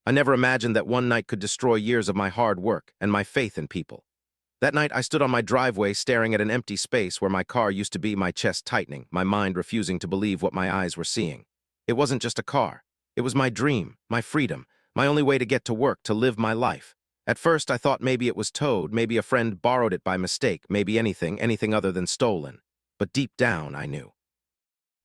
I never imagined that one night could destroy years of my hard work and my faith in people. That night, I stood on my driveway staring at an empty space where my car used to be, my chest tightening, my mind refusing to believe what my eyes were seeing. It wasn't just a car. It was my dream, my freedom, my only way to get to work, to live my life. At first, I thought maybe it was towed, maybe a friend borrowed it by mistake, maybe anything other than stolen. But deep down, I knew.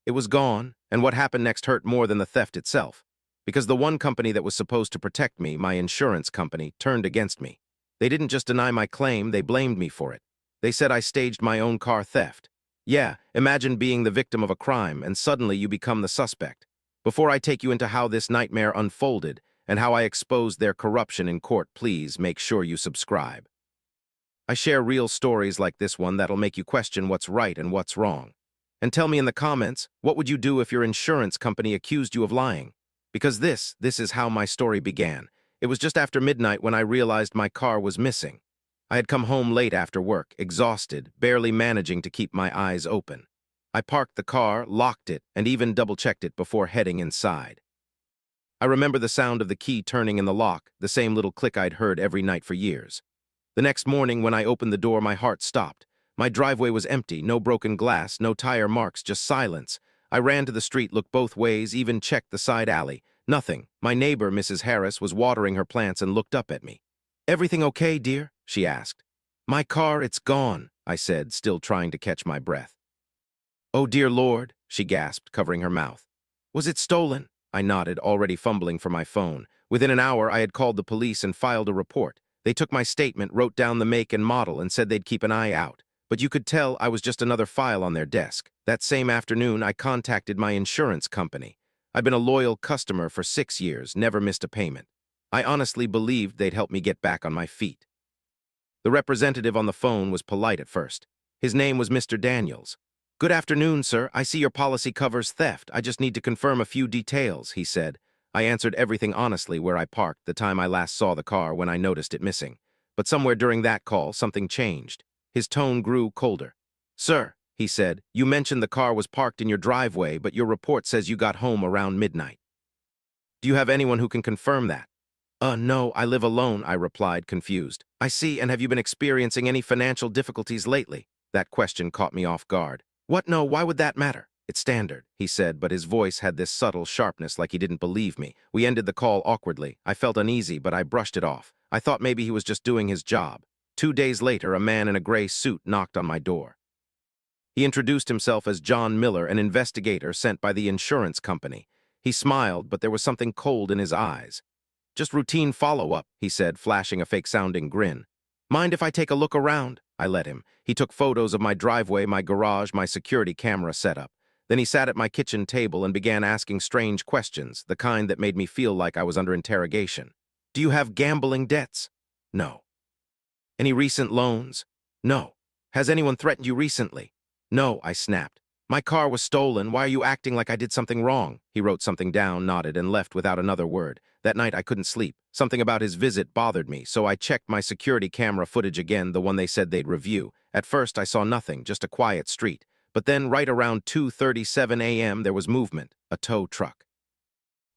It was gone, and what happened next hurt more than the theft itself. Because the one company that was supposed to protect me, my insurance company, turned against me. They didn't just deny my claim, they blamed me for it. They said I staged my own car theft. Yeah, imagine being the victim of a crime, and suddenly you become the suspect. Before I take you into how this nightmare unfolded, and how I exposed their corruption in court, please make sure you subscribe. I share real stories like this one that'll make you question what's right and what's wrong. And tell me in the comments, what would you do if your insurance company accused you of lying? Because this is how my story began. It was just after midnight when I realized my car was missing. I had come home late after work, exhausted, barely managing to keep my eyes open. I parked the car, locked it, and even double-checked it before heading inside. I remember the sound of the key turning in the lock, the same little click I'd heard every night for years. The next morning, when I opened the door, my heart stopped. My driveway was empty, no broken glass, no tire marks, just silence. I ran to the street, looked both ways, even checked the side alley. Nothing. My neighbor, Mrs. Harris, was watering her plants and looked up at me. "Everything okay, dear?" she asked. "My car, it's gone," I said, still trying to catch my breath. "Oh, dear Lord," she gasped, covering her mouth. "Was it stolen?" I nodded, already fumbling for my phone. Within an hour, I had called the police and filed a report. They took my statement, wrote down the make and model, and said they'd keep an eye out. But you could tell I was just another file on their desk. That same afternoon, I contacted my insurance company. I'd been a loyal customer for 6 years, never missed a payment. I honestly believed they'd help me get back on my feet. The representative on the phone was polite at first. His name was Mr. Daniels. "Good afternoon, sir. I see your policy covers theft. I just need to confirm a few details," he said. I answered everything honestly, where I parked, the time I last saw the car, when I noticed it missing. But somewhere during that call, something changed. His tone grew colder. "Sir," he said, "you mentioned the car was parked in your driveway, but your report says you got home around midnight. Do you have anyone who can confirm that?" No, I live alone," I replied, confused. "I see, and have you been experiencing any financial difficulties lately?" That question caught me off guard. "What? No, why would that matter?" "It's standard," he said, but his voice had this subtle sharpness, like he didn't believe me. We ended the call awkwardly. I felt uneasy, but I brushed it off. I thought maybe he was just doing his job. 2 days later, a man in a gray suit knocked on my door. He introduced himself as John Miller, an investigator sent by the insurance company. He smiled, but there was something cold in his eyes. "Just routine follow-up," he said, flashing a fake-sounding grin. "Mind if I take a look around?" I let him. He took photos of my driveway, my garage, my security camera setup. Then he sat at my kitchen table and began asking strange questions, the kind that made me feel like I was under interrogation. "Do you have gambling debts?" "No." "Any recent loans?" "No." "Has anyone threatened you recently?" "No," I snapped. "My car was stolen. Why are you acting like I did something wrong?" He wrote something down, nodded, and left without another word. That night I couldn't sleep. Something about his visit bothered me, so I checked my security camera footage again, the one they said they'd review. At first I saw nothing, just a quiet street. But then, right around 2:37 a.m., there was movement, a tow truck.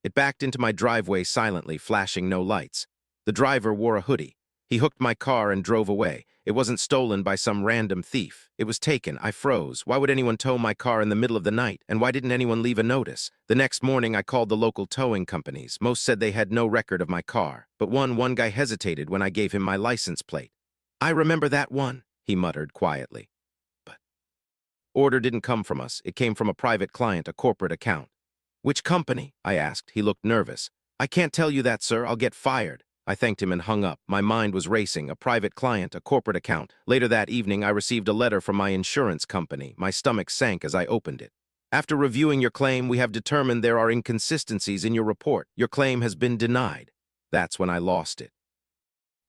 It backed into my driveway silently, flashing no lights. The driver wore a hoodie. He hooked my car and drove away. It wasn't stolen by some random thief. It was taken. I froze. Why would anyone tow my car in the middle of the night? And why didn't anyone leave a notice? The next morning, I called the local towing companies. Most said they had no record of my car. But one guy hesitated when I gave him my license plate. "I remember that one," he muttered quietly. But order didn't come from us. It came from a private client, a corporate account. "Which company?" I asked. He looked nervous. "I can't tell you that, sir. I'll get fired." I thanked him and hung up. My mind was racing. A private client, a corporate account. Later that evening, I received a letter from my insurance company. My stomach sank as I opened it. "After reviewing your claim, we have determined there are inconsistencies in your report. Your claim has been denied." That's when I lost it.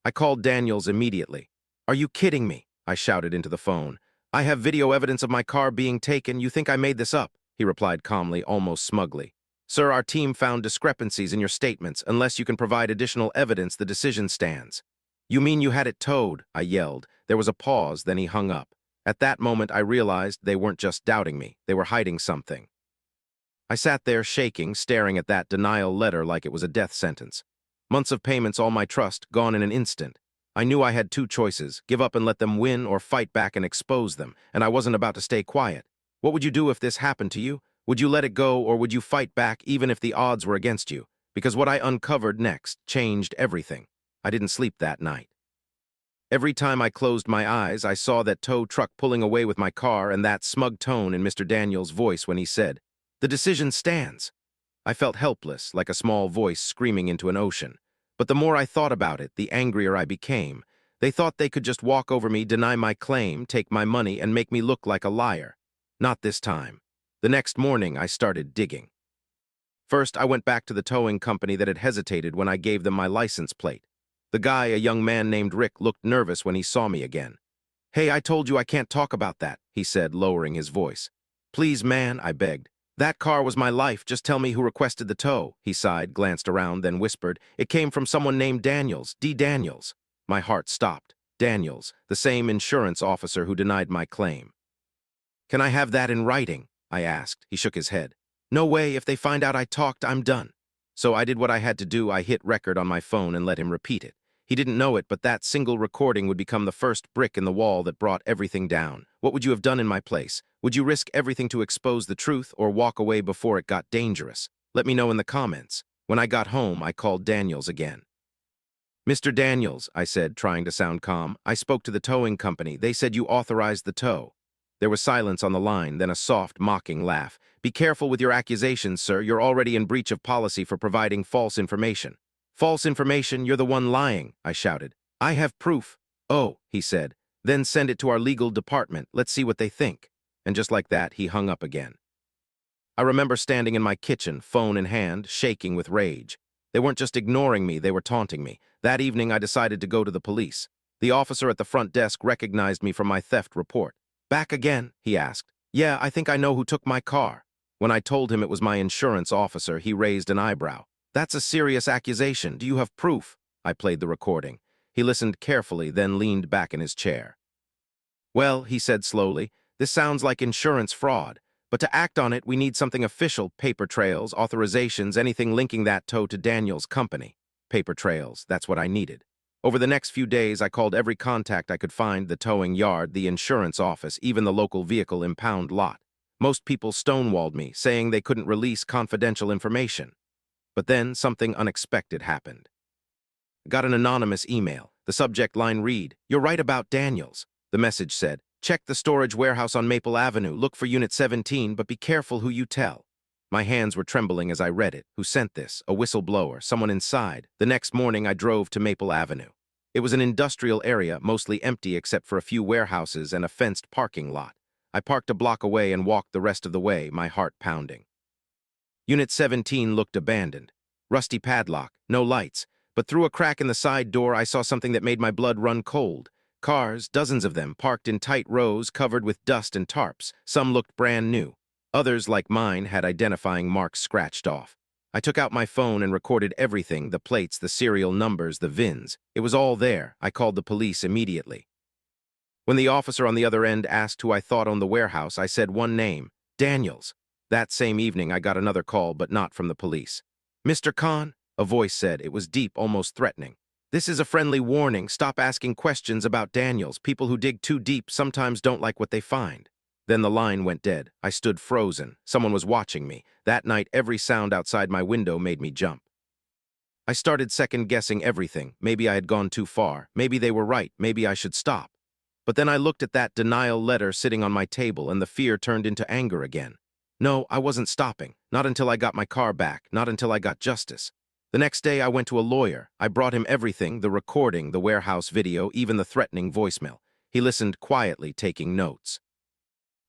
I called Daniels immediately. "Are you kidding me?" I shouted into the phone. "I have video evidence of my car being taken. You think I made this up?" He replied calmly, almost smugly. "Sir, our team found discrepancies in your statements. Unless you can provide additional evidence, the decision stands." "You mean you had it towed?" I yelled. There was a pause, then he hung up. At that moment, I realized they weren't just doubting me. They were hiding something. I sat there shaking, staring at that denial letter like it was a death sentence. Months of payments, all my trust, gone in an instant. I knew I had two choices, give up and let them win or fight back and expose them, and I wasn't about to stay quiet. What would you do if this happened to you? Would you let it go or would you fight back even if the odds were against you? Because what I uncovered next changed everything. I didn't sleep that night. Every time I closed my eyes, I saw that tow truck pulling away with my car and that smug tone in Mr. Daniels' voice when he said, "The decision stands." I felt helpless, like a small voice screaming into an ocean. But the more I thought about it, the angrier I became. They thought they could just walk over me, deny my claim, take my money, and make me look like a liar. Not this time. The next morning, I started digging. First, I went back to the towing company that had hesitated when I gave them my license plate. The guy, a young man named Rick, looked nervous when he saw me again. "Hey, I told you I can't talk about that," he said, lowering his voice. "Please, man," I begged. "That car was my life. Just tell me who requested the tow." He sighed, glanced around, then whispered, "It came from someone named Daniels, D. Daniels." My heart stopped. Daniels, the same insurance officer who denied my claim. "Can I have that in writing?" I asked. He shook his head. "No way. If they find out I talked, I'm done." So I did what I had to do. I hit record on my phone and let him repeat it. He didn't know it, but that single recording would become the first brick in the wall that brought everything down. What would you have done in my place? Would you risk everything to expose the truth or walk away before it got dangerous? Let me know in the comments. When I got home, I called Daniels again. "Mr. Daniels," I said, trying to sound calm, "I spoke to the towing company. They said you authorized the tow." There was silence on the line, then a soft, mocking laugh. "Be careful with your accusations, sir. You're already in breach of policy for providing false information." "False information? You're the one lying," I shouted. "I have proof." "Oh," he said, "then send it to our legal department. Let's see what they think." And just like that, he hung up again. I remember standing in my kitchen, phone in hand, shaking with rage. They weren't just ignoring me, they were taunting me. That evening, I decided to go to the police. The officer at the front desk recognized me from my theft report. "Back again?" he asked. "Yeah, I think I know who took my car." When I told him it was my insurance officer, he raised an eyebrow. "That's a serious accusation. Do you have proof?" I played the recording. He listened carefully, then leaned back in his chair. "Well," he said slowly, "this sounds like insurance fraud. But to act on it, we need something official, paper trails, authorizations, anything linking that tow to Daniels' company." Paper trails, that's what I needed. Over the next few days, I called every contact I could find, the towing yard, the insurance office, even the local vehicle impound lot. Most people stonewalled me, saying they couldn't release confidential information. But then something unexpected happened. I got an anonymous email. The subject line read, "You're right about Daniels." The message said, "Check the storage warehouse on Maple Avenue. Look for Unit 17, but be careful who you tell." My hands were trembling as I read it. Who sent this? A whistleblower, someone inside. The next morning, I drove to Maple Avenue. It was an industrial area, mostly empty except for a few warehouses and a fenced parking lot. I parked a block away and walked the rest of the way, my heart pounding. Unit 17 looked abandoned. Rusty padlock, no lights, but through a crack in the side door, I saw something that made my blood run cold. Cars, dozens of them, parked in tight rows covered with dust and tarps. Some looked brand new. Others, like mine, had identifying marks scratched off. I took out my phone and recorded everything, the plates, the serial numbers, the VINs. It was all there. I called the police immediately. When the officer on the other end asked who I thought owned the warehouse, I said one name, Daniels. That same evening, I got another call, but not from the police. "Mr. Khan," a voice said. It was deep, almost threatening. "This is a friendly warning. Stop asking questions about Daniels. People who dig too deep sometimes don't like what they find." Then the line went dead. I stood frozen. Someone was watching me. That night, every sound outside my window made me jump. I started second-guessing everything. Maybe I had gone too far. Maybe they were right. Maybe I should stop. But then I looked at that denial letter sitting on my table, and the fear turned into anger again. No, I wasn't stopping. Not until I got my car back. Not until I got justice. The next day, I went to a lawyer. I brought him everything, the recording, the warehouse video, even the threatening voicemail. He listened quietly, taking notes.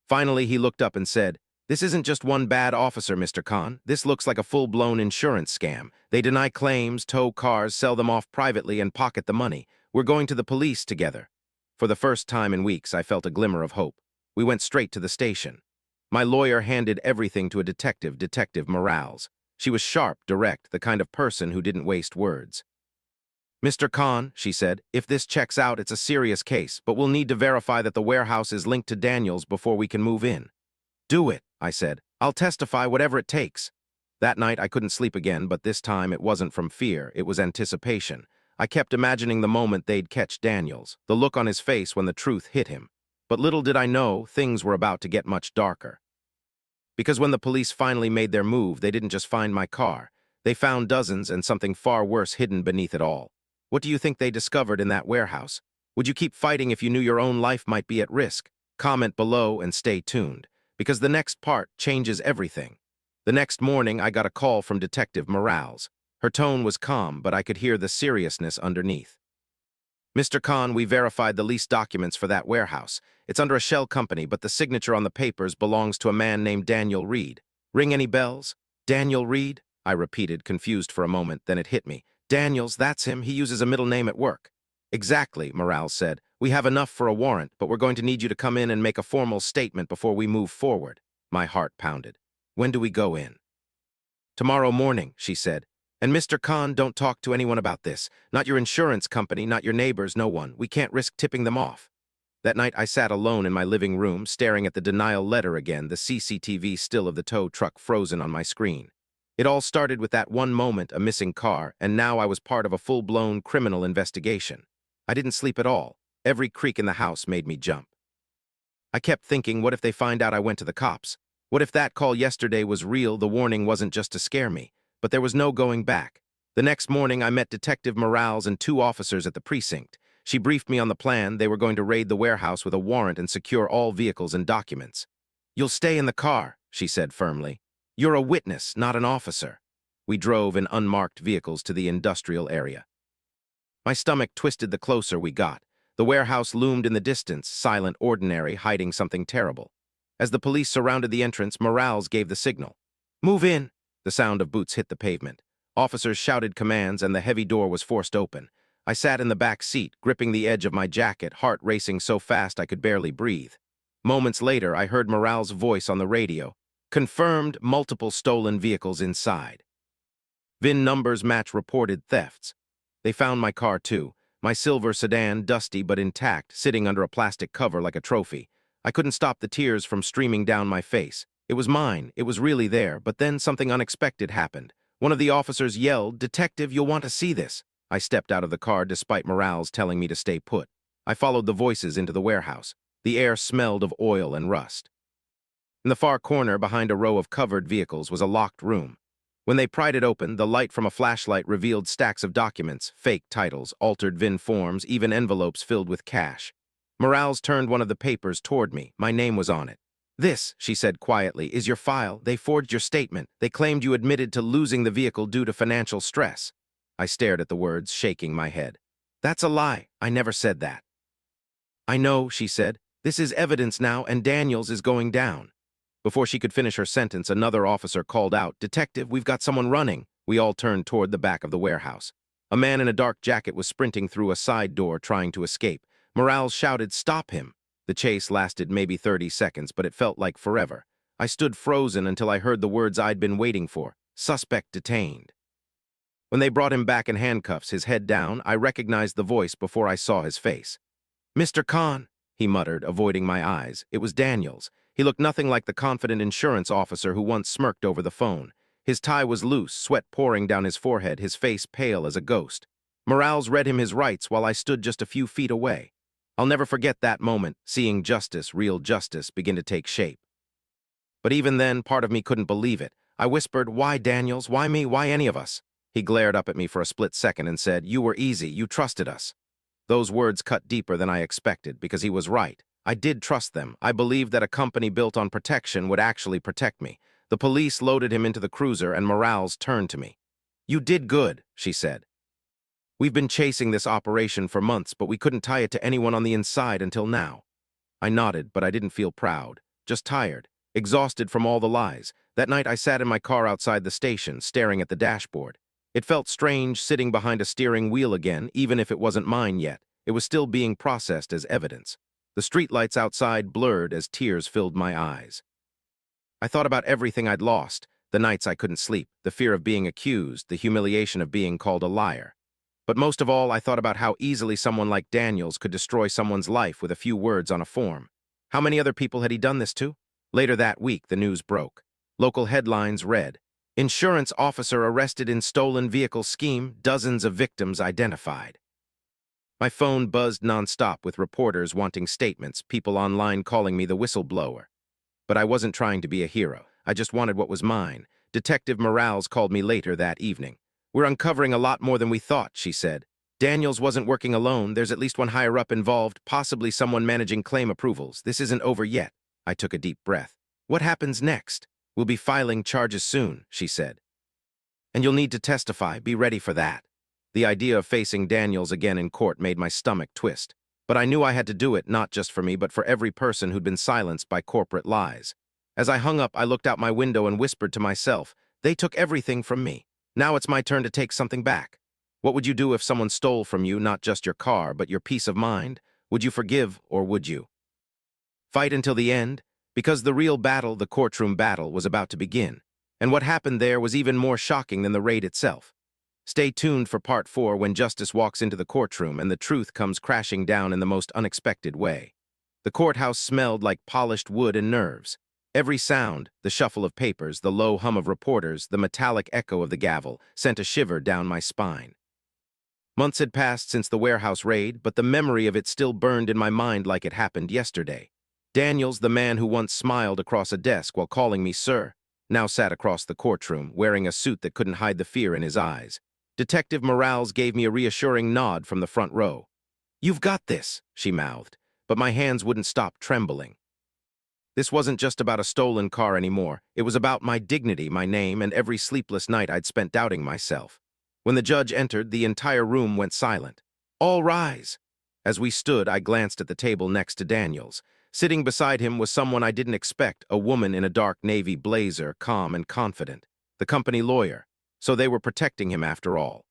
Finally, he looked up and said, "This isn't just one bad officer, Mr. Khan. This looks like a full-blown insurance scam. They deny claims, tow cars, sell them off privately, and pocket the money. We're going to the police together." For the first time in weeks, I felt a glimmer of hope. We went straight to the station. My lawyer handed everything to a detective, Detective Morales. She was sharp, direct, the kind of person who didn't waste words. "Mr. Khan," she said, "if this checks out, it's a serious case, but we'll need to verify that the warehouse is linked to Daniels before we can move in." "Do it," I said. "I'll testify whatever it takes." That night, I couldn't sleep again, but this time it wasn't from fear, it was anticipation. I kept imagining the moment they'd catch Daniels, the look on his face when the truth hit him. But little did I know, things were about to get much darker. Because when the police finally made their move, they didn't just find my car. They found dozens and something far worse hidden beneath it all. What do you think they discovered in that warehouse? Would you keep fighting if you knew your own life might be at risk? Comment below and stay tuned, because the next part changes everything. The next morning, I got a call from Detective Morales. Her tone was calm, but I could hear the seriousness underneath. Mr. Khan, we verified the lease documents for that warehouse. It's under a shell company, but the signature on the papers belongs to a man named Daniel Reed. Ring any bells? Daniel Reed? I repeated, confused for a moment, then it hit me. Daniels, that's him. He uses a middle name at work. Exactly, Morales said. We have enough for a warrant, but we're going to need you to come in and make a formal statement before we move forward. My heart pounded. When do we go in? Tomorrow morning, she said. And Mr. Khan, don't talk to anyone about this. Not your insurance company, not your neighbors, no one. We can't risk tipping them off. That night, I sat alone in my living room, staring at the denial letter again, the CCTV still of the tow truck frozen on my screen. It all started with that one moment, a missing car, and now I was part of a full-blown criminal investigation. I didn't sleep at all. Every creak in the house made me jump. I kept thinking, what if they find out I went to the cops? What if that call yesterday was real, the warning wasn't just to scare me? But there was no going back. The next morning, I met Detective Morales and 2 officers at the precinct. She briefed me on the plan. They were going to raid the warehouse with a warrant and secure all vehicles and documents. You'll stay in the car, she said firmly. You're a witness, not an officer. We drove in unmarked vehicles to the industrial area. My stomach twisted the closer we got. The warehouse loomed in the distance, silent, ordinary, hiding something terrible. As the police surrounded the entrance, Morales gave the signal. Move in! The sound of boots hit the pavement. Officers shouted commands and the heavy door was forced open. I sat in the back seat, gripping the edge of my jacket, heart racing so fast I could barely breathe. Moments later, I heard Morales' voice on the radio. Confirmed multiple stolen vehicles inside. VIN numbers match reported thefts. They found my car too. My silver sedan, dusty but intact, sitting under a plastic cover like a trophy. I couldn't stop the tears from streaming down my face. It was mine. It was really there, but then something unexpected happened. One of the officers yelled, "Detective, you'll want to see this." I stepped out of the car despite Morales telling me to stay put. I followed the voices into the warehouse. The air smelled of oil and rust. In the far corner, behind a row of covered vehicles, was a locked room. When they pried it open, the light from a flashlight revealed stacks of documents, fake titles, altered VIN forms, even envelopes filled with cash. Morales turned one of the papers toward me. My name was on it. This, she said quietly, is your file. They forged your statement. They claimed you admitted to losing the vehicle due to financial stress. I stared at the words, shaking my head. That's a lie. I never said that. I know, she said. This is evidence now, and Daniels is going down. Before she could finish her sentence, another officer called out, "Detective, we've got someone running." We all turned toward the back of the warehouse. A man in a dark jacket was sprinting through a side door, trying to escape. Morales shouted, "Stop him!" The chase lasted maybe 30 seconds, but it felt like forever. I stood frozen until I heard the words I'd been waiting for. Suspect detained. When they brought him back in handcuffs, his head down, I recognized the voice before I saw his face. "Mr. Khan," he muttered, avoiding my eyes. It was Daniels. He looked nothing like the confident insurance officer who once smirked over the phone. His tie was loose, sweat pouring down his forehead, his face pale as a ghost. Morales read him his rights while I stood just a few feet away. I'll never forget that moment, seeing justice, real justice, begin to take shape. But even then, part of me couldn't believe it. I whispered, "Why, Daniels? Why me? Why any of us?" He glared up at me for a split second and said, "You were easy. You trusted us." Those words cut deeper than I expected, because he was right. I did trust them. I believed that a company built on protection would actually protect me. The police loaded him into the cruiser, and Morales turned to me. "You did good," she said. "We've been chasing this operation for months, but we couldn't tie it to anyone on the inside until now." I nodded, but I didn't feel proud. Just tired, exhausted from all the lies. That night I sat in my car outside the station, staring at the dashboard. It felt strange sitting behind a steering wheel again, even if it wasn't mine yet. It was still being processed as evidence. The streetlights outside blurred as tears filled my eyes. I thought about everything I'd lost, the nights I couldn't sleep, the fear of being accused, the humiliation of being called a liar. But most of all, I thought about how easily someone like Daniels could destroy someone's life with a few words on a form. How many other people had he done this to? Later that week, the news broke. Local headlines read, Insurance officer arrested in stolen vehicle scheme, dozens of victims identified. My phone buzzed nonstop with reporters wanting statements, people online calling me the whistleblower. But I wasn't trying to be a hero. I just wanted what was mine. Detective Morales called me later that evening. "We're uncovering a lot more than we thought," she said. "Daniels wasn't working alone. There's at least one higher-up involved, possibly someone managing claim approvals. This isn't over yet." I took a deep breath. "What happens next?" "We'll be filing charges soon," she said. "And you'll need to testify. Be ready for that." The idea of facing Daniels again in court made my stomach twist. But I knew I had to do it, not just for me, but for every person who'd been silenced by corporate lies. As I hung up, I looked out my window and whispered to myself, "They took everything from me. Now it's my turn to take something back." What would you do if someone stole from you not just your car, but your peace of mind? Would you forgive, or would you fight until the end? Because the real battle, the courtroom battle, was about to begin. And what happened there was even more shocking than the raid itself. Stay tuned for part 4 when justice walks into the courtroom and the truth comes crashing down in the most unexpected way. The courthouse smelled like polished wood and nerves. Every sound, the shuffle of papers, the low hum of reporters, the metallic echo of the gavel, sent a shiver down my spine. Months had passed since the warehouse raid, but the memory of it still burned in my mind like it happened yesterday. Daniels, the man who once smiled across a desk while calling me sir, now sat across the courtroom, wearing a suit that couldn't hide the fear in his eyes. Detective Morales gave me a reassuring nod from the front row. "You've got this," she mouthed, but my hands wouldn't stop trembling. This wasn't just about a stolen car anymore. It was about my dignity, my name, and every sleepless night I'd spent doubting myself. When the judge entered, the entire room went silent. "All rise." As we stood, I glanced at the table next to Daniels. Sitting beside him was someone I didn't expect, a woman in a dark navy blazer, calm and confident. The company lawyer. So they were protecting him after all.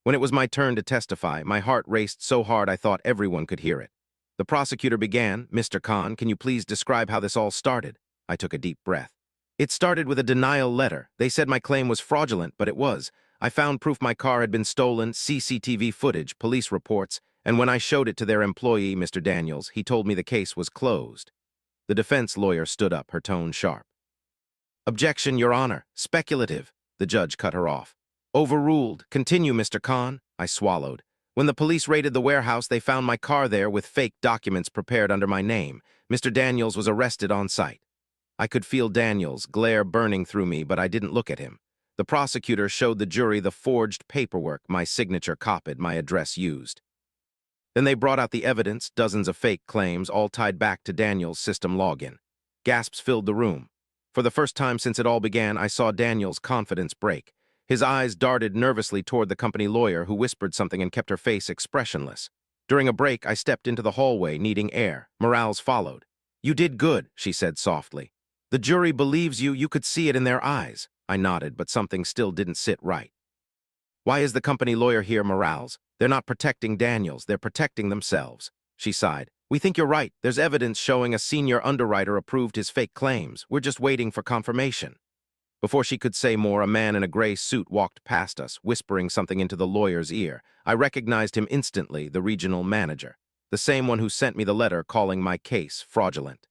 When it was my turn to testify, my heart raced so hard I thought everyone could hear it. The prosecutor began, "Mr. Khan, can you please describe how this all started?" I took a deep breath. "It started with a denial letter. They said my claim was fraudulent, but it was. I found proof my car had been stolen, CCTV footage, police reports, and when I showed it to their employee, Mr. Daniels, he told me the case was closed." The defense lawyer stood up, her tone sharp. "Objection, Your Honor. Speculative." The judge cut her off. "Overruled. Continue, Mr. Khan." I swallowed. "When the police raided the warehouse, they found my car there with fake documents prepared under my name. Mr. Daniels was arrested on site." I could feel Daniels' glare burning through me, but I didn't look at him. The prosecutor showed the jury the forged paperwork, my signature copied, my address used. Then they brought out the evidence, dozens of fake claims, all tied back to Daniels' system login. Gasps filled the room. For the first time since it all began, I saw Daniels' confidence break. His eyes darted nervously toward the company lawyer, who whispered something and kept her face expressionless. During a break, I stepped into the hallway, needing air. Morales followed. "You did good," she said softly. "The jury believes you. You could see it in their eyes." I nodded, but something still didn't sit right. "Why is the company lawyer here, Morales? They're not protecting Daniels. They're protecting themselves." She sighed. "We think you're right. There's evidence showing a senior underwriter approved his fake claims. We're just waiting for confirmation." Before she could say more, a man in a gray suit walked past us, whispering something into the lawyer's ear. I recognized him instantly, the regional manager, the same one who sent me the letter calling my case fraudulent.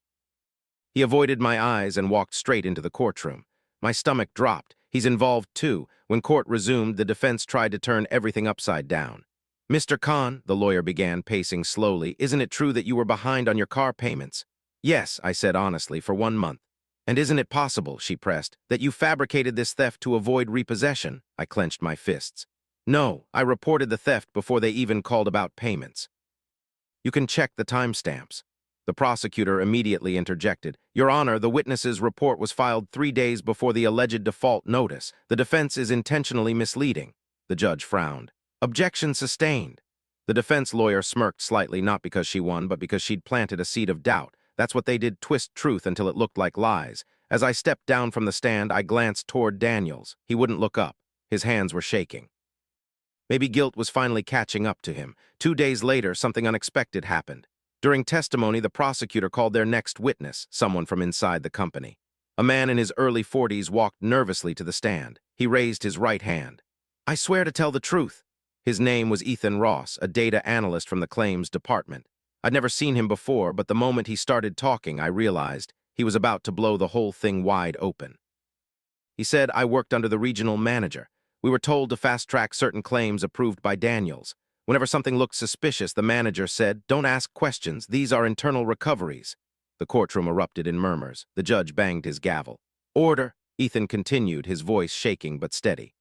He avoided my eyes and walked straight into the courtroom. My stomach dropped. He's involved too. When court resumed, the defense tried to turn everything upside down. "Mr. Khan," the lawyer began, pacing slowly, "isn't it true that you were behind on your car payments?" "Yes," I said honestly, "for 1 month." "And isn't it possible," she pressed, "that you fabricated this theft to avoid repossession?" I clenched my fists. "No, I reported the theft before they even called about payments." "You can check the timestamps." The prosecutor immediately interjected. "Your Honor, the witness's report was filed 3 days before the alleged default notice. The defense is intentionally misleading." The judge frowned. "Objection sustained." The defense lawyer smirked slightly, not because she won, but because she'd planted a seed of doubt. That's what they did, twist truth until it looked like lies. As I stepped down from the stand, I glanced toward Daniels. He wouldn't look up. His hands were shaking. Maybe guilt was finally catching up to him. 2 days later, something unexpected happened. During testimony, the prosecutor called their next witness, someone from inside the company. A man in his early 40s walked nervously to the stand. He raised his right hand. "I swear to tell the truth." His name was Ethan Ross, a data analyst from the claims department. I'd never seen him before, but the moment he started talking, I realized he was about to blow the whole thing wide open. He said I worked under the regional manager. We were told to fast-track certain claims approved by Daniels. Whenever something looked suspicious, the manager said, "Don't ask questions. These are internal recoveries." The courtroom erupted in murmurs. The judge banged his gavel. "Order," Ethan continued, his voice shaking but steady.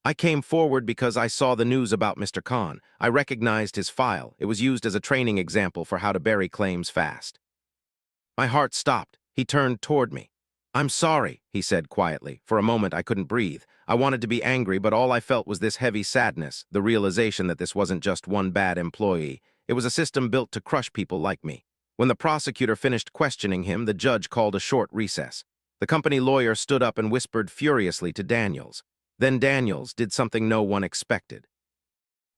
"I came forward because I saw the news about Mr. Khan. I recognized his file. It was used as a training example for how to bury claims fast." My heart stopped. He turned toward me. "I'm sorry," he said quietly. For a moment, I couldn't breathe. I wanted to be angry, but all I felt was this heavy sadness, the realization that this wasn't just one bad employee. It was a system built to crush people like me. When the prosecutor finished questioning him, the judge called a short recess. The company lawyer stood up and whispered furiously to Daniels. Then Daniels did something no one expected.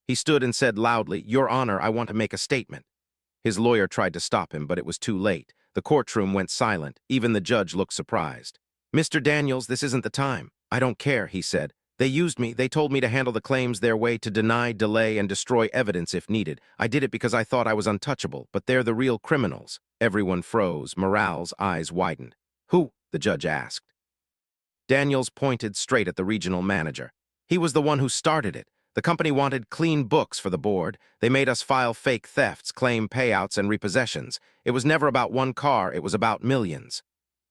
He stood and said loudly, "Your Honor, I want to make a statement." His lawyer tried to stop him, but it was too late. The courtroom went silent. Even the judge looked surprised. "Mr. Daniels, this isn't the time." "I don't care," he said. "They used me. They told me to handle the claims their way, to deny, delay, and destroy evidence if needed. I did it because I thought I was untouchable, but they're the real criminals." Everyone froze. Morale's eyes widened. "Who?" the judge asked. Daniels pointed straight at the regional manager. "He was the one who started it. The company wanted clean books for the board. They made us file fake thefts, claim payouts, and repossessions. It was never about one car, it was about millions."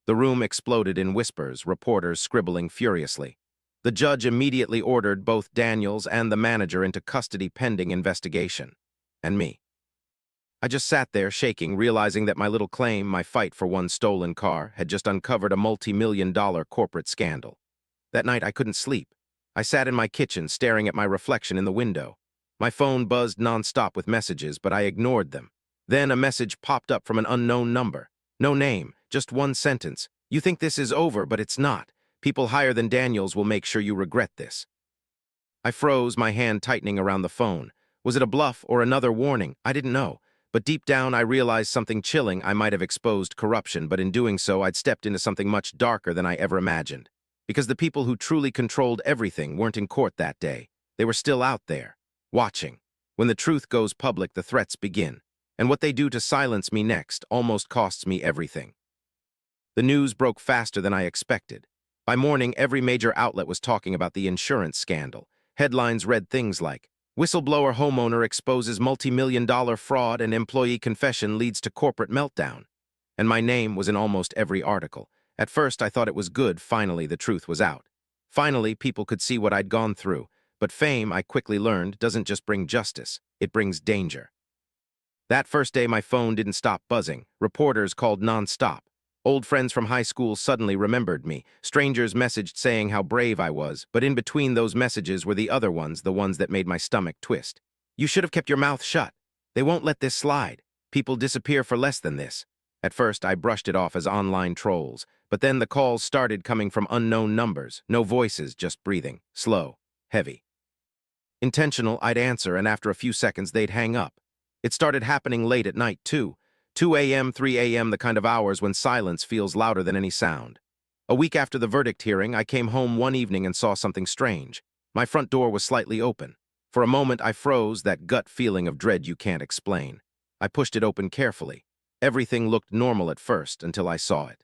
The room exploded in whispers, reporters scribbling furiously. The judge immediately ordered both Daniels and the manager into custody pending investigation. And me. I just sat there shaking, realizing that my little claim, my fight for one stolen car, had just uncovered a multi-million-dollar corporate scandal. That night I couldn't sleep. I sat in my kitchen staring at my reflection in the window. My phone buzzed nonstop with messages, but I ignored them. Then a message popped up from an unknown number. No name, just one sentence. "You think this is over, but it's not. People higher than Daniels will make sure you regret this." I froze, my hand tightening around the phone. Was it a bluff or another warning? I didn't know. But deep down, I realized something chilling. I might have exposed corruption, but in doing so, I'd stepped into something much darker than I ever imagined. Because the people who truly controlled everything weren't in court that day. They were still out there, watching. When the truth goes public, the threats begin. And what they do to silence me next almost costs me everything. The news broke faster than I expected. By morning, every major outlet was talking about the insurance scandal. Headlines read things like, "Whistleblower homeowner exposes multi-million-dollar fraud and employee confession leads to corporate meltdown." And my name was in almost every article. At first, I thought it was good. Finally, the truth was out. Finally, people could see what I'd gone through. But fame, I quickly learned, doesn't just bring justice. It brings danger. That first day, my phone didn't stop buzzing. Reporters called nonstop. Old friends from high school suddenly remembered me. Strangers messaged saying how brave I was, but in between those messages were the other ones, the ones that made my stomach twist. "You should have kept your mouth shut. They won't let this slide. People disappear for less than this." At first, I brushed it off as online trolls, but then the calls started coming from unknown numbers. No voices, just breathing. Slow. Heavy. Intentional, I'd answer, and after a few seconds, they'd hang up. It started happening late at night, too. 2 a.m., 3 a.m., the kind of hours when silence feels louder than any sound. A week after the verdict hearing, I came home one evening and saw something strange. My front door was slightly open. For a moment, I froze, that gut feeling of dread you can't explain. I pushed it open carefully. Everything looked normal at first, until I saw it.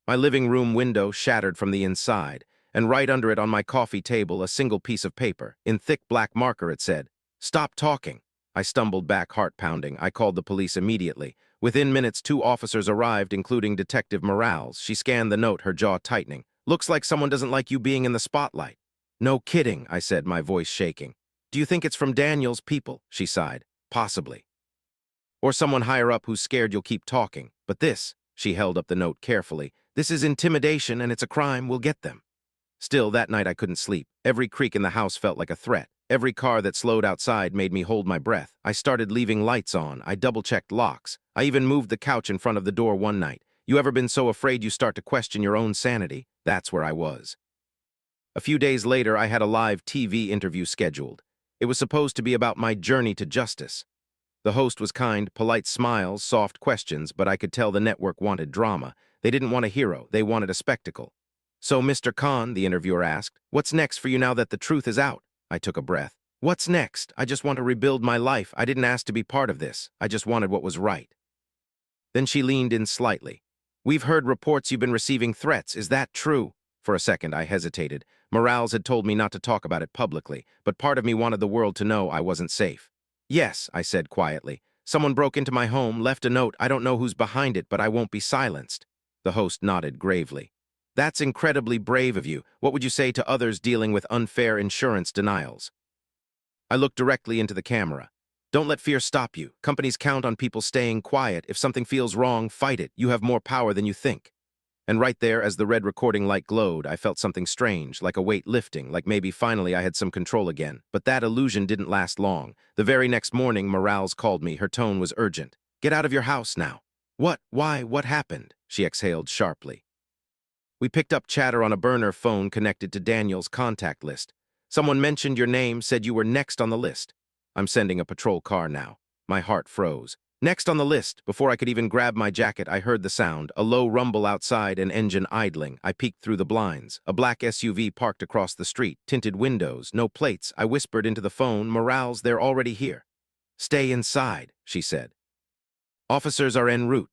My living room window shattered from the inside, and right under it on my coffee table, a single piece of paper. In thick black marker, it said, "Stop talking." I stumbled back, heart pounding. I called the police immediately. Within minutes, 2 officers arrived, including Detective Morales. She scanned the note, her jaw tightening. "Looks like someone doesn't like you being in the spotlight." "No kidding," I said, my voice shaking. "Do you think it's from Daniel's people?" She sighed. "Possibly. Or someone higher up who's scared you'll keep talking. But this," she held up the note carefully, "this is intimidation and it's a crime. We'll get them." Still, that night I couldn't sleep. Every creak in the house felt like a threat. Every car that slowed outside made me hold my breath. I started leaving lights on. I double-checked locks. I even moved the couch in front of the door one night. You ever been so afraid you start to question your own sanity? That's where I was. A few days later, I had a live TV interview scheduled. It was supposed to be about my journey to justice. The host was kind, polite smiles, soft questions, but I could tell the network wanted drama. They didn't want a hero. They wanted a spectacle. "So, Mr. Khan," the interviewer asked, "what's next for you now that the truth is out?" I took a breath. "What's next? I just want to rebuild my life. I didn't ask to be part of this. I just wanted what was right." Then she leaned in slightly. "We've heard reports you've been receiving threats. Is that true?" For a second, I hesitated. Morales had told me not to talk about it publicly, but part of me wanted the world to know I wasn't safe. Yes, I said quietly. Someone broke into my home, left a note. I don't know who's behind it, but I won't be silenced. The host nodded gravely. That's incredibly brave of you. What would you say to others dealing with unfair insurance denials? I looked directly into the camera. Don't let fear stop you. Companies count on people staying quiet. If something feels wrong, fight it. You have more power than you think. And right there, as the red recording light glowed, I felt something strange, like a weight lifting, like maybe finally I had some control again. But that illusion didn't last long. The very next morning, Morales called me. Her tone was urgent. Get out of your house now. What? Why? What happened? She exhaled sharply. We picked up chatter on a burner phone connected to Daniel's contact list. Someone mentioned your name, said you were next on the list. I'm sending a patrol car now. My heart froze. Next on the list. Before I could even grab my jacket, I heard the sound, a low rumble outside, an engine idling. I peeked through the blinds. A black SUV parked across the street, tinted windows, no plates. I whispered into the phone, Morales, they're already here. Stay inside, she said. Officers are en route.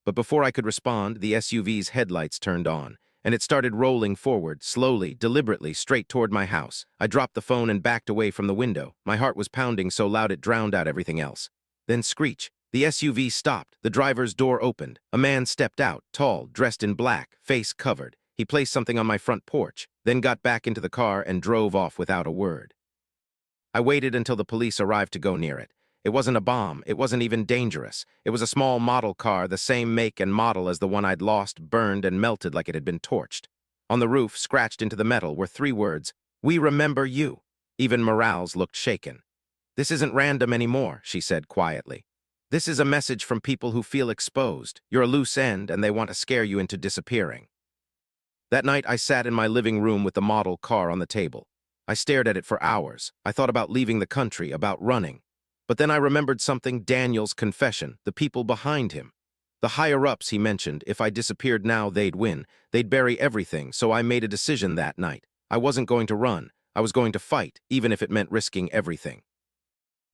But before I could respond, the SUV's headlights turned on, and it started rolling forward, slowly, deliberately, straight toward my house. I dropped the phone and backed away from the window. My heart was pounding so loud it drowned out everything else. Then screech. The SUV stopped. The driver's door opened. A man stepped out, tall, dressed in black, face covered. He placed something on my front porch, then got back into the car and drove off without a word. I waited until the police arrived to go near it. It wasn't a bomb. It wasn't even dangerous. It was a small model car, the same make and model as the one I'd lost, burned and melted like it had been torched. On the roof, scratched into the metal, were 3 words, "We remember you." Even Morales looked shaken. This isn't random anymore, she said quietly. This is a message from people who feel exposed. You're a loose end, and they want to scare you into disappearing. That night, I sat in my living room with the model car on the table. I stared at it for hours. I thought about leaving the country, about running. But then I remembered something, Daniel's confession, the people behind him. The higher-ups, he mentioned, if I disappeared now, they'd win. They'd bury everything, so I made a decision that night. I wasn't going to run. I was going to fight, even if it meant risking everything.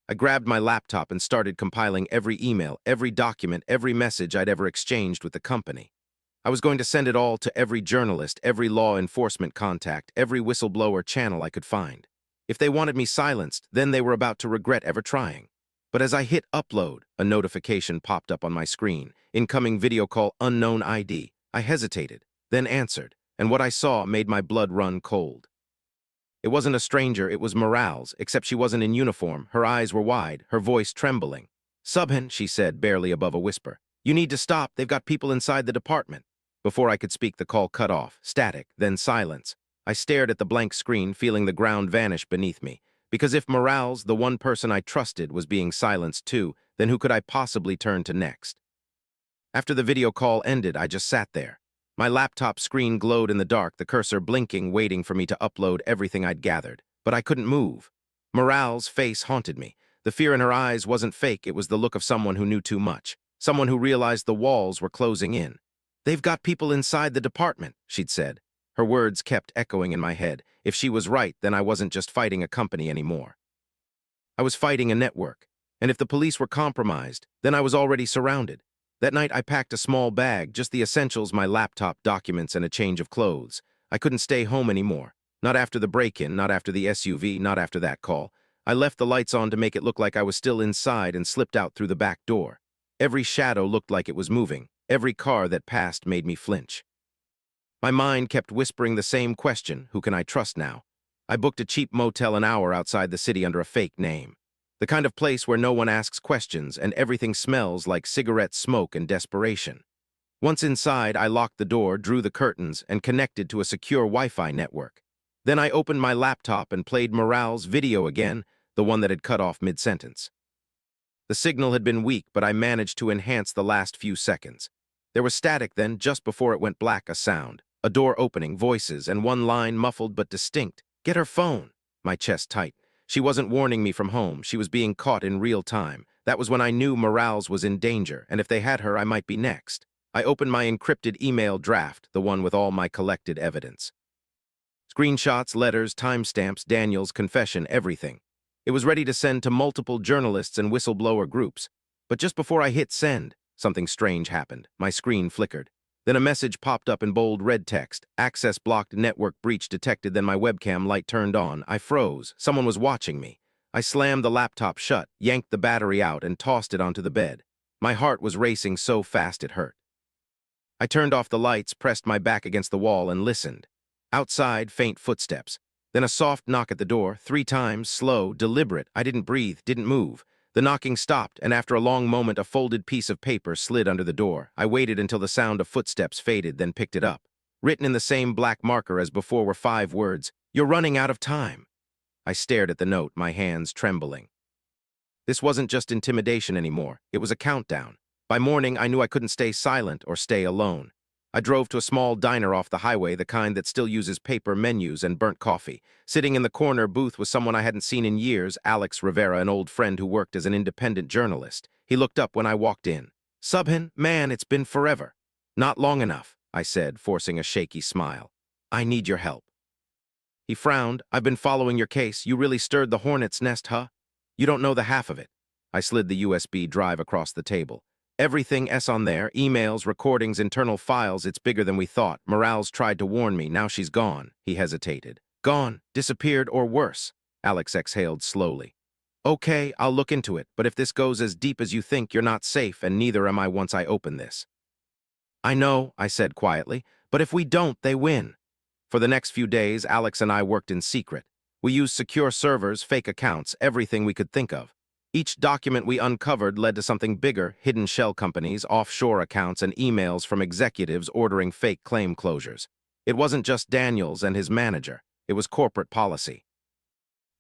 I grabbed my laptop and started compiling every email, every document, every message I'd ever exchanged with the company. I was going to send it all to every journalist, every law enforcement contact, every whistleblower channel I could find. If they wanted me silenced, then they were about to regret ever trying. But as I hit upload, a notification popped up on my screen. Incoming video call, unknown ID. I hesitated, then answered, and what I saw made my blood run cold. It wasn't a stranger, it was Morales, except she wasn't in uniform. Her eyes were wide, her voice trembling. "Subhan," she said, barely above a whisper. "You need to stop, they've got people inside the department." Before I could speak, the call cut off, static, then silence. I stared at the blank screen, feeling the ground vanish beneath me. Because if Morales, the one person I trusted, was being silenced too, then who could I possibly turn to next? After the video call ended, I just sat there. My laptop screen glowed in the dark, the cursor blinking, waiting for me to upload everything I'd gathered. But I couldn't move. Morales' face haunted me. The fear in her eyes wasn't fake, it was the look of someone who knew too much. Someone who realized the walls were closing in. "They've got people inside the department," she'd said. Her words kept echoing in my head. If she was right, then I wasn't just fighting a company anymore. I was fighting a network. And if the police were compromised, then I was already surrounded. That night, I packed a small bag, just the essentials, my laptop, documents, and a change of clothes. I couldn't stay home anymore. Not after the break-in, not after the SUV, not after that call. I left the lights on to make it look like I was still inside and slipped out through the back door. Every shadow looked like it was moving. Every car that passed made me flinch. My mind kept whispering the same question, who can I trust now? I booked a cheap motel an hour outside the city under a fake name. The kind of place where no one asks questions and everything smells like cigarette smoke and desperation. Once inside, I locked the door, drew the curtains, and connected to a secure Wi-Fi network. Then I opened my laptop and played Morales' video again, the one that had cut off mid-sentence. The signal had been weak, but I managed to enhance the last few seconds. There was static then, just before it went black, a sound. A door opening, voices, and one line muffled but distinct. "Get her phone." My chest tight. She wasn't warning me from home. She was being caught in real time. That was when I knew Morales was in danger, and if they had her, I might be next. I opened my encrypted email draft, the one with all my collected evidence. Screenshots, letters, timestamps, Daniel's confession, everything. It was ready to send to multiple journalists and whistleblower groups. But just before I hit send, something strange happened. My screen flickered. Then a message popped up in bold red text. Access blocked, network breach detected. Then my webcam light turned on. I froze. Someone was watching me. I slammed the laptop shut, yanked the battery out, and tossed it onto the bed. My heart was racing so fast it hurt. I turned off the lights, pressed my back against the wall, and listened. Outside, faint footsteps. Then a soft knock at the door, 3 times, slow, deliberate. I didn't breathe, didn't move. The knocking stopped, and after a long moment, a folded piece of paper slid under the door. I waited until the sound of footsteps faded, then picked it up. Written in the same black marker as before were 5 words, "You're running out of time." I stared at the note, my hands trembling. This wasn't just intimidation anymore. It was a countdown. By morning, I knew I couldn't stay silent or stay alone. I drove to a small diner off the highway, the kind that still uses paper menus and burnt coffee. Sitting in the corner booth was someone I hadn't seen in years, Alex Rivera, an old friend who worked as an independent journalist. He looked up when I walked in. "Subhan, man, it's been forever." "Not long enough," I said, forcing a shaky smile. "I need your help." He frowned. "I've been following your case. You really stirred the hornet's nest, huh? You don't know the half of it." I slid the USB drive across the table. "Everything S on there, emails, recordings, internal files, it's bigger than we thought. Morales tried to warn me, now she's gone." He hesitated. "Gone, disappeared, or worse." Alex exhaled slowly. "Okay, I'll look into it, but if this goes as deep as you think, you're not safe, and neither am I once I open this." "I know," I said quietly, "but if we don't, they win." For the next few days, Alex and I worked in secret. We used secure servers, fake accounts, everything we could think of. Each document we uncovered led to something bigger: hidden shell companies, offshore accounts, and emails from executives ordering fake claim closures. It wasn't just Daniels and his manager. It was corporate policy.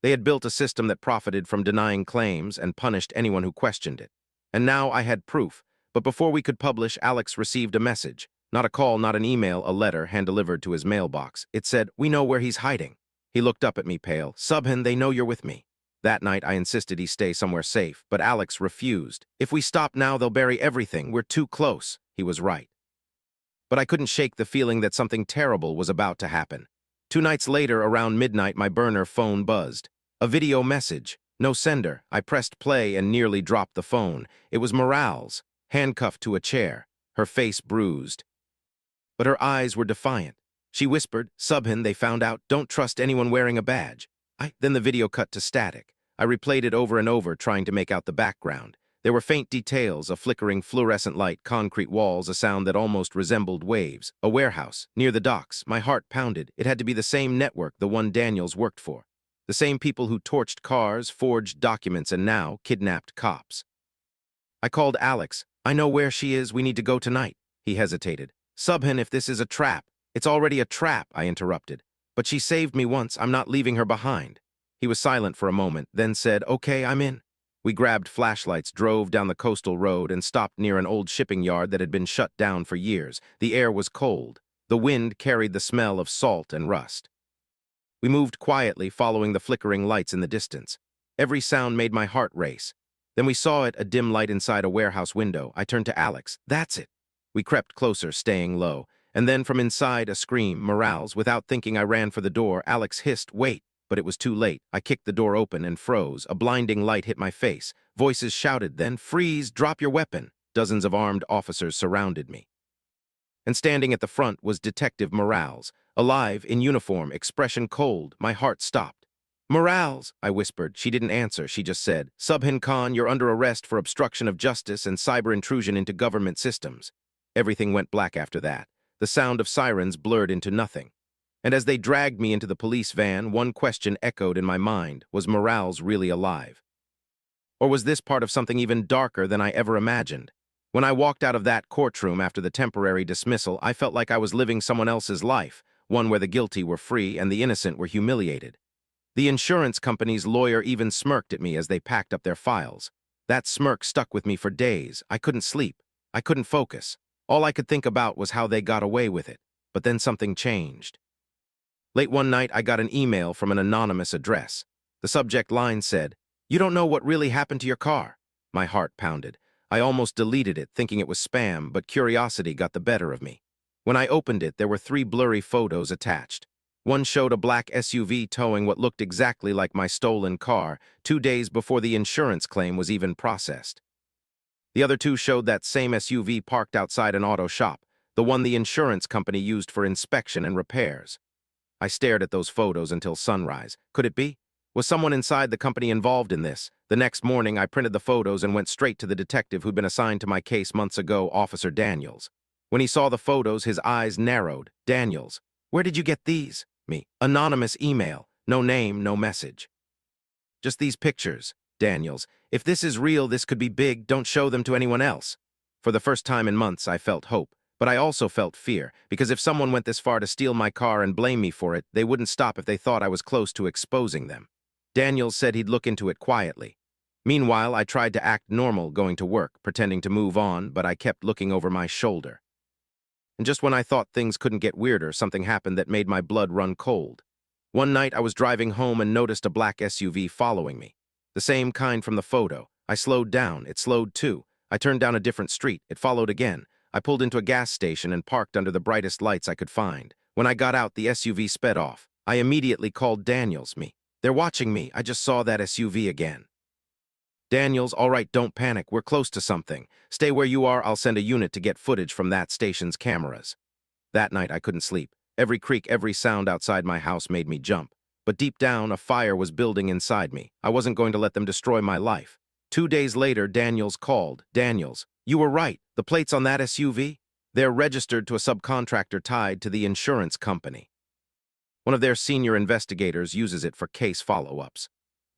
They had built a system that profited from denying claims and punished anyone who questioned it. And now I had proof. But before we could publish, Alex received a message. Not a call, not an email, a letter hand-delivered to his mailbox. It said, "We know where he's hiding." He looked up at me, pale. "Subhan, they know you're with me." That night, I insisted he stay somewhere safe, but Alex refused. "If we stop now, they'll bury everything. We're too close." He was right. But I couldn't shake the feeling that something terrible was about to happen. 2 nights later, around midnight, my burner phone buzzed. A video message. No sender. I pressed play and nearly dropped the phone. It was Morales, handcuffed to a chair, her face bruised. But her eyes were defiant. She whispered, "Subhan, they found out. Don't trust anyone wearing a badge." Then the video cut to static. I replayed it over and over, trying to make out the background. There were faint details: a flickering fluorescent light, concrete walls, a sound that almost resembled waves. A warehouse, near the docks. My heart pounded. It had to be the same network, the one Daniels worked for. The same people who torched cars, forged documents, and now kidnapped cops. I called Alex. "I know where she is. We need to go tonight." He hesitated. "Subhan, if this is a trap." "It's already a trap," I interrupted. "But she saved me once. I'm not leaving her behind." He was silent for a moment, then said, "Okay, I'm in." We grabbed flashlights, drove down the coastal road, and stopped near an old shipping yard that had been shut down for years. The air was cold. The wind carried the smell of salt and rust. We moved quietly, following the flickering lights in the distance. Every sound made my heart race. Then we saw it, a dim light inside a warehouse window. I turned to Alex. "That's it." We crept closer, staying low. And then from inside, a scream. Morales. Without thinking, I ran for the door. Alex hissed, "Wait." But it was too late. I kicked the door open and froze. A blinding light hit my face. Voices shouted then, "Freeze! Drop your weapon!" Dozens of armed officers surrounded me. And standing at the front was Detective Morales. Alive, in uniform, expression cold. My heart stopped. "Morales," I whispered. She didn't answer. She just said, "Subhan Khan, you're under arrest for obstruction of justice and cyber intrusion into government systems." Everything went black after that. The sound of sirens blurred into nothing. And as they dragged me into the police van, one question echoed in my mind: was Morales really alive? Or was this part of something even darker than I ever imagined? When I walked out of that courtroom after the temporary dismissal, I felt like I was living someone else's life, one where the guilty were free and the innocent were humiliated. The insurance company's lawyer even smirked at me as they packed up their files. That smirk stuck with me for days. I couldn't sleep. I couldn't focus. All I could think about was how they got away with it. But then something changed. Late one night, I got an email from an anonymous address. The subject line said, "You don't know what really happened to your car." My heart pounded. I almost deleted it, thinking it was spam, but curiosity got the better of me. When I opened it, there were 3 blurry photos attached. One showed a black SUV towing what looked exactly like my stolen car, 2 days before the insurance claim was even processed. The other 2 showed that same SUV parked outside an auto shop. the one the insurance company used for inspection and repairs. I stared at those photos until sunrise. Could it be? Was someone inside the company involved in this? The next morning, I printed the photos and went straight to the detective who'd been assigned to my case months ago, Officer Daniels. When he saw the photos, his eyes narrowed. Daniels, where did you get these? Me. Anonymous email. No name, no message. Just these pictures. Daniels, if this is real, this could be big. Don't show them to anyone else. For the first time in months, I felt hope. But I also felt fear, because if someone went this far to steal my car and blame me for it, they wouldn't stop if they thought I was close to exposing them. Daniels said he'd look into it quietly. Meanwhile, I tried to act normal going to work, pretending to move on, but I kept looking over my shoulder. And just when I thought things couldn't get weirder, something happened that made my blood run cold. One night, I was driving home and noticed a black SUV following me. The same kind from the photo. I slowed down. It slowed too. I turned down a different street. It followed again. I pulled into a gas station and parked under the brightest lights I could find. When I got out, the SUV sped off. I immediately called Daniels. Me. They're watching me. I just saw that SUV again. Daniels, all right, don't panic. We're close to something. Stay where you are. I'll send a unit to get footage from that station's cameras. That night, I couldn't sleep. Every creak, every sound outside my house made me jump. But deep down, a fire was building inside me. I wasn't going to let them destroy my life. 2 days later, Daniels called. Daniels, you were right. The plates on that SUV? They're registered to a subcontractor tied to the insurance company. One of their senior investigators uses it for case follow-ups.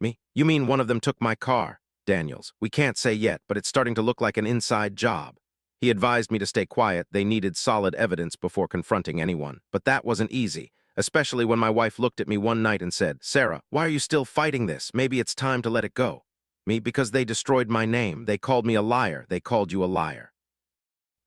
Me? You mean one of them took my car? Daniels, we can't say yet, but it's starting to look like an inside job. He advised me to stay quiet. They needed solid evidence before confronting anyone. But that wasn't easy, especially when my wife looked at me one night and said, Sarah, why are you still fighting this? Maybe it's time to let it go. Me, because they destroyed my name. They called me a liar. They called you a liar.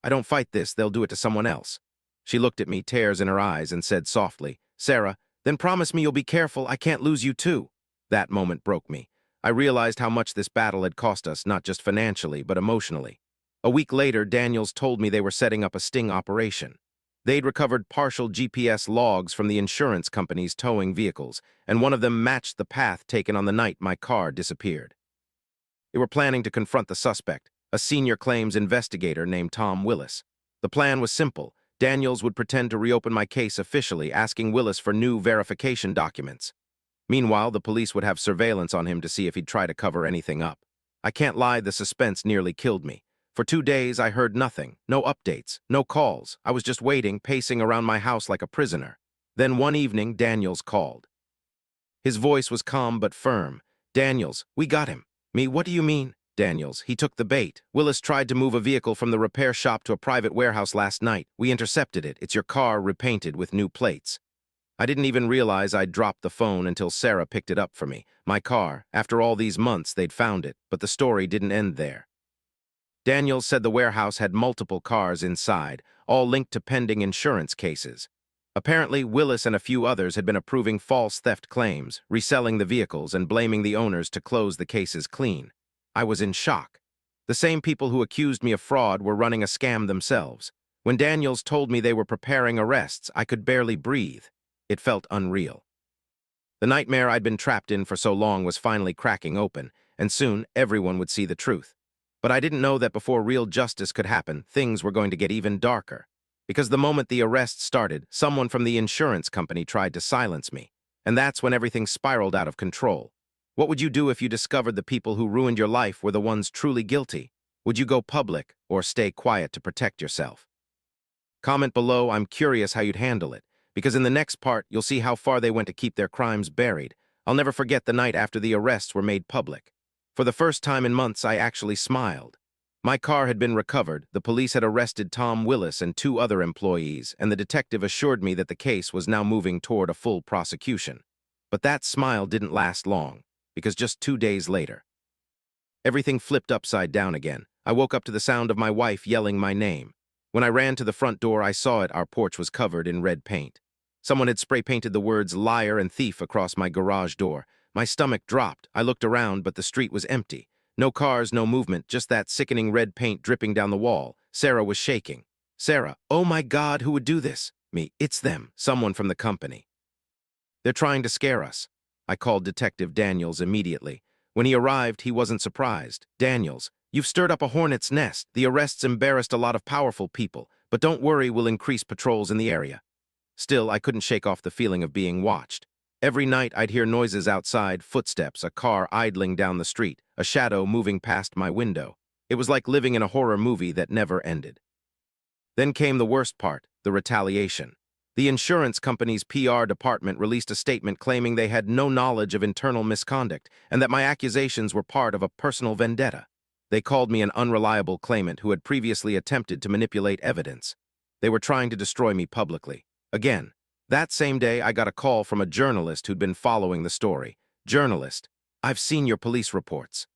I don't fight this. They'll do it to someone else. She looked at me, tears in her eyes, and said softly, Sarah, then promise me you'll be careful. I can't lose you too. That moment broke me. I realized how much this battle had cost us, not just financially, but emotionally. A week later, Daniels told me they were setting up a sting operation. They'd recovered partial GPS logs from the insurance companies towing vehicles, and one of them matched the path taken on the night my car disappeared. They were planning to confront the suspect, a senior claims investigator named Tom Willis. The plan was simple. Daniels would pretend to reopen my case officially, asking Willis for new verification documents. Meanwhile, the police would have surveillance on him to see if he'd try to cover anything up. I can't lie, the suspense nearly killed me. For 2 days, I heard nothing, no updates, no calls. I was just waiting, pacing around my house like a prisoner. Then one evening, Daniels called. His voice was calm but firm. Daniels, we got him. Me, what do you mean? Daniels, he took the bait. Willis tried to move a vehicle from the repair shop to a private warehouse last night. We intercepted it. It's your car repainted with new plates. I didn't even realize I'd dropped the phone until Sarah picked it up for me. My car. After all these months, they'd found it, but the story didn't end there. Daniels said the warehouse had multiple cars inside, all linked to pending insurance cases. Apparently, Willis and a few others had been approving false theft claims, reselling the vehicles, and blaming the owners to close the cases clean. I was in shock. The same people who accused me of fraud were running a scam themselves. When Daniels told me they were preparing arrests, I could barely breathe. It felt unreal. The nightmare I'd been trapped in for so long was finally cracking open, and soon everyone would see the truth. But I didn't know that before real justice could happen, things were going to get even darker. Because the moment the arrest started, someone from the insurance company tried to silence me. And that's when everything spiraled out of control. What would you do if you discovered the people who ruined your life were the ones truly guilty? Would you go public or stay quiet to protect yourself? Comment below. I'm curious how you'd handle it, because in the next part, you'll see how far they went to keep their crimes buried. I'll never forget the night after the arrests were made public. For the first time in months, I actually smiled. My car had been recovered, the police had arrested Tom Willis and 2 other employees, and the detective assured me that the case was now moving toward a full prosecution. But that smile didn't last long, because just 2 days later, everything flipped upside down again. I woke up to the sound of my wife yelling my name. When I ran to the front door, I saw it. Our porch was covered in red paint. Someone had spray-painted the words liar and thief across my garage door. My stomach dropped. I looked around, but the street was empty. No cars, no movement, just that sickening red paint dripping down the wall. Sarah was shaking. Sarah, oh my God, who would do this? Me, it's them, someone from the company. They're trying to scare us. I called Detective Daniels immediately. When he arrived, he wasn't surprised. Daniels, you've stirred up a hornet's nest. The arrests embarrassed a lot of powerful people, But don't worry, we'll increase patrols in the area. Still, I couldn't shake off the feeling of being watched. Every night I'd hear noises outside, footsteps, a car idling down the street, a shadow moving past my window. It was like living in a horror movie that never ended. Then came the worst part, the retaliation. The insurance company's PR department released a statement claiming they had no knowledge of internal misconduct and that my accusations were part of a personal vendetta. They called me an unreliable claimant who had previously attempted to manipulate evidence. They were trying to destroy me publicly. Again, that same day I got a call from a journalist who'd been following the story. "Journalist, I've seen your police reports.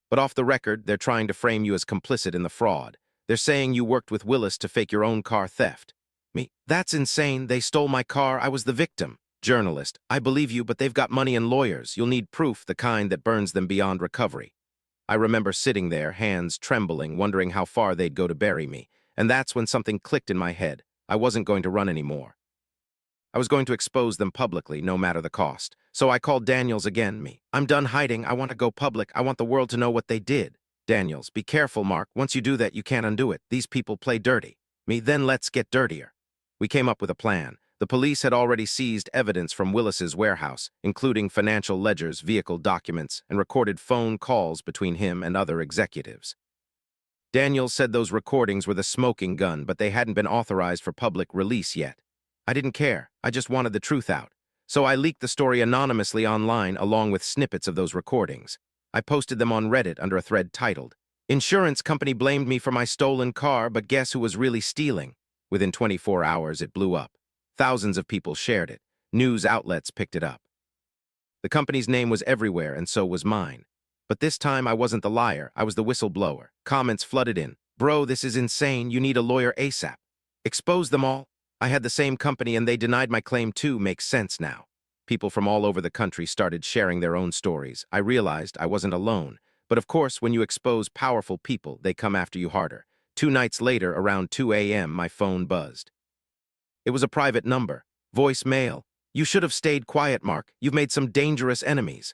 But off the record, they're trying to frame you as complicit in the fraud. They're saying you worked with Willis to fake your own car theft." Me, "That's insane. They stole my car. I was the victim." Journalist, "I believe you, but they've got money and lawyers. You'll need proof, the kind that burns them beyond recovery." I remember sitting there, hands trembling, wondering how far they'd go to bury me. And that's when something clicked in my head. I wasn't going to run anymore. I was going to expose them publicly, no matter the cost. So I called Daniels again. Me, "I'm done hiding. I want to go public. I want the world to know what they did." Daniels, "Be careful, Mark. Once you do that, you can't undo it. These people play dirty." Me, "Then let's get dirtier." We came up with a plan. The police had already seized evidence from Willis's warehouse, including financial ledgers, vehicle documents, and recorded phone calls between him and other executives. Daniels said those recordings were the smoking gun, but they hadn't been authorized for public release yet. I didn't care. I just wanted the truth out. So I leaked the story anonymously online along with snippets of those recordings. I posted them on Reddit under a thread titled, "Insurance company blamed me for my stolen car, but guess who was really stealing?" Within 24 hours, it blew up. Thousands of people shared it. News outlets picked it up. The company's name was everywhere, and so was mine. But this time, I wasn't the liar. I was the whistleblower. Comments flooded in. "Bro, this is insane. You need a lawyer ASAP. Expose them all." I had the same company, and they denied my claim too. Makes sense now. People from all over the country started sharing their own stories. I realized I wasn't alone. But of course, when you expose powerful people, they come after you harder. 2 nights later, around 2 a.m., my phone buzzed. It was a private number. Voicemail. "You should have stayed quiet, Mark. You've made some dangerous enemies."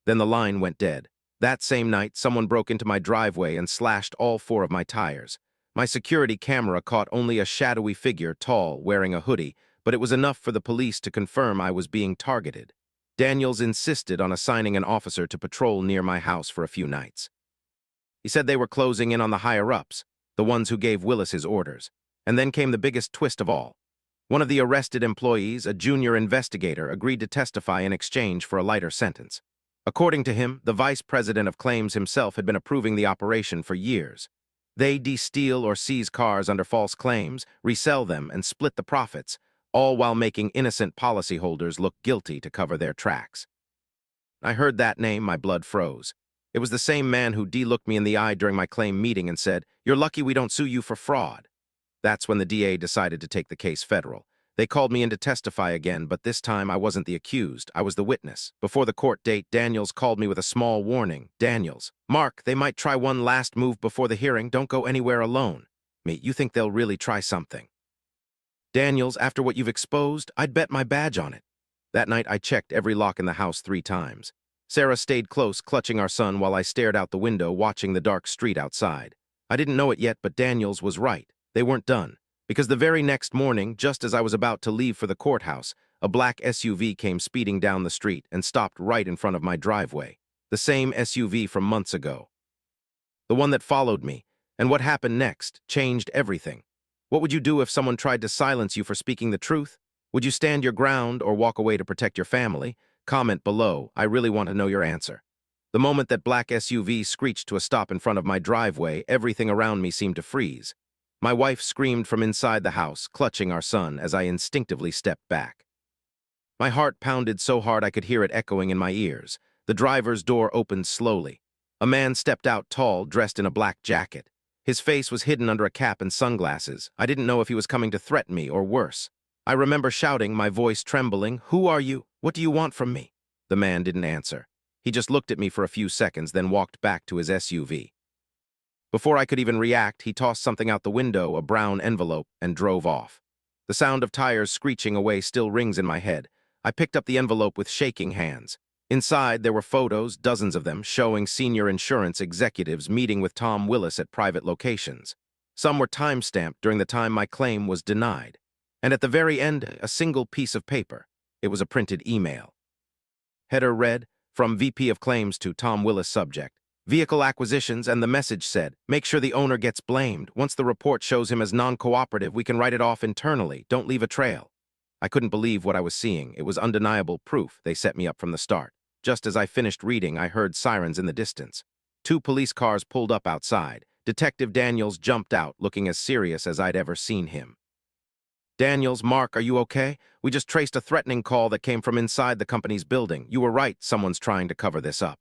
Then the line went dead. That same night, someone broke into my driveway and slashed all 4 of my tires. My security camera caught only a shadowy figure, tall, wearing a hoodie, but it was enough for the police to confirm I was being targeted. Daniels insisted on assigning an officer to patrol near my house for a few nights. He said they were closing in on the higher-ups, the ones who gave Willis his orders. And then came the biggest twist of all. One of the arrested employees, a junior investigator, agreed to testify in exchange for a lighter sentence. According to him, the vice president of claims himself had been approving the operation for years. They de-steal or seize cars under false claims, resell them, and split the profits, all while making innocent policyholders look guilty to cover their tracks. I heard that name, my blood froze. It was the same man who de-looked me in the eye during my claim meeting and said, "You're lucky we don't sue you for fraud." That's when the DA decided to take the case federal. They called me in to testify again, but this time I wasn't the accused, I was the witness. Before the court date, Daniels called me with a small warning. "Daniels, Mark, they might try one last move before the hearing. Don't go anywhere alone." Me, "You think they'll really try something?" Daniels, "After what you've exposed, I'd bet my badge on it." That night, I checked every lock in the house 3 times. Sarah stayed close, clutching our son while I stared out the window, watching the dark street outside. I didn't know it yet, but Daniels was right. They weren't done. Because the very next morning, just as I was about to leave for the courthouse, a black SUV came speeding down the street and stopped right in front of my driveway. The same SUV from months ago. The one that followed me. And what happened next changed everything. What would you do if someone tried to silence you for speaking the truth? Would you stand your ground or walk away to protect your family? Comment below. I really want to know your answer. The moment that black SUV screeched to a stop in front of my driveway, everything around me seemed to freeze. My wife screamed from inside the house, clutching our son as I instinctively stepped back. My heart pounded so hard I could hear it echoing in my ears. The driver's door opened slowly. A man stepped out tall, dressed in a black jacket. His face was hidden under a cap and sunglasses. I didn't know if he was coming to threaten me or worse. I remember shouting, my voice trembling, "Who are you? What do you want from me?" The man didn't answer. He just looked at me for a few seconds, then walked back to his SUV. Before I could even react, he tossed something out the window, a brown envelope, and drove off. The sound of tires screeching away still rings in my head. I picked up the envelope with shaking hands. Inside, there were photos, dozens of them, showing senior insurance executives meeting with Tom Willis at private locations. Some were time-stamped during the time my claim was denied. And at the very end, a single piece of paper. It was a printed email. Header read, from VP of Claims to Tom Willis subject. Vehicle acquisitions, and the message said, make sure the owner gets blamed. Once the report shows him as non-cooperative, we can write it off internally. Don't leave a trail. I couldn't believe what I was seeing. It was undeniable proof. They set me up from the start. Just as I finished reading, I heard sirens in the distance. 2 police cars pulled up outside. Detective Daniels jumped out, looking as serious as I'd ever seen him. Daniels, Mark, are you okay? We just traced a threatening call that came from inside the company's building. You were right, someone's trying to cover this up.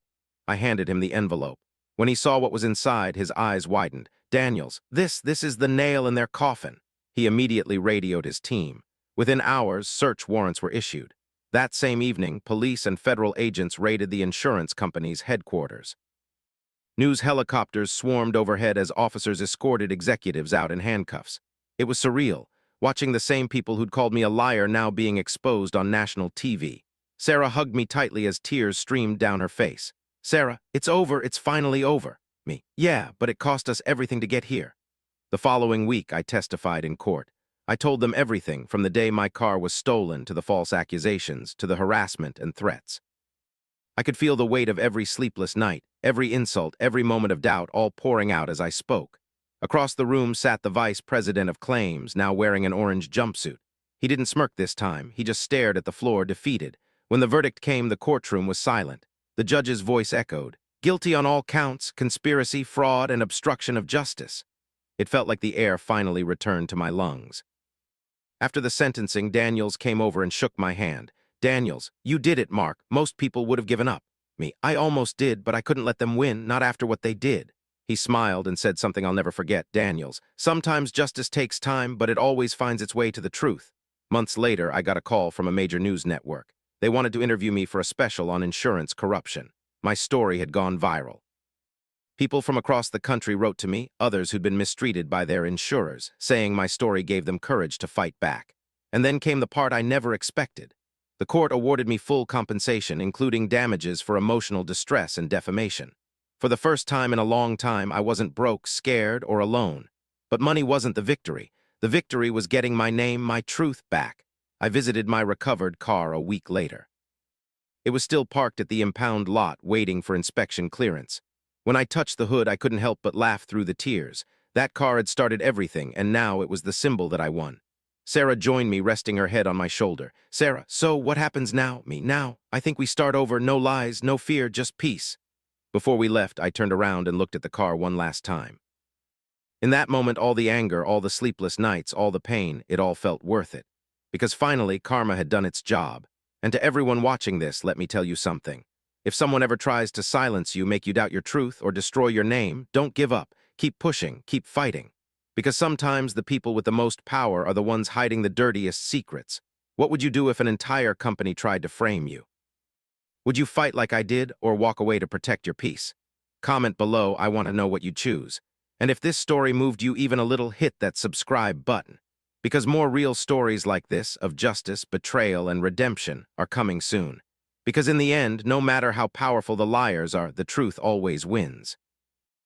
I handed him the envelope. When he saw what was inside, his eyes widened. Daniels, this is the nail in their coffin. He immediately radioed his team. Within hours, search warrants were issued. That same evening, police and federal agents raided the insurance company's headquarters. News helicopters swarmed overhead as officers escorted executives out in handcuffs. It was surreal, watching the same people who'd called me a liar now being exposed on national TV. Sarah hugged me tightly as tears streamed down her face. Sarah, it's over, it's finally over. Me, yeah, but it cost us everything to get here. The following week, I testified in court. I told them everything, from the day my car was stolen to the false accusations, to the harassment and threats. I could feel the weight of every sleepless night, every insult, every moment of doubt, all pouring out as I spoke. Across the room sat the vice president of claims, now wearing an orange jumpsuit. He didn't smirk this time. He just stared at the floor, defeated. When the verdict came, the courtroom was silent. The judge's voice echoed, guilty on all counts, conspiracy, fraud, and obstruction of justice. It felt like the air finally returned to my lungs. After the sentencing, Daniels came over and shook my hand. Daniels, you did it, Mark. Most people would have given up. Me, I almost did, but I couldn't let them win, not after what they did. He smiled and said something I'll never forget. Daniels, sometimes justice takes time, but it always finds its way to the truth. Months later, I got a call from a major news network. They wanted to interview me for a special on insurance corruption. My story had gone viral. People from across the country wrote to me, others who'd been mistreated by their insurers, saying my story gave them courage to fight back. And then came the part I never expected. The court awarded me full compensation, including damages for emotional distress and defamation. For the first time in a long time, I wasn't broke, scared, or alone. But money wasn't the victory. The victory was getting my name, my truth back. I visited my recovered car a week later. It was still parked at the impound lot, waiting for inspection clearance. When I touched the hood, I couldn't help but laugh through the tears. That car had started everything, and now it was the symbol that I won. Sarah joined me, resting her head on my shoulder. Sarah, so what happens now? Me, now, I think we start over, no lies, no fear, just peace. Before we left, I turned around and looked at the car one last time. In that moment, all the anger, all the sleepless nights, all the pain, it all felt worth it. Because finally, karma had done its job. And to everyone watching this, let me tell you something. If someone ever tries to silence you, make you doubt your truth, or destroy your name, don't give up. Keep pushing, keep fighting. Because sometimes the people with the most power are the ones hiding the dirtiest secrets. What would you do if an entire company tried to frame you? Would you fight like I did, or walk away to protect your peace? Comment below, I want to know what you'd choose. And if this story moved you even a little, hit that subscribe button. Because more real stories like this, of justice, betrayal, and redemption, are coming soon. Because in the end, no matter how powerful the liars are, the truth always wins.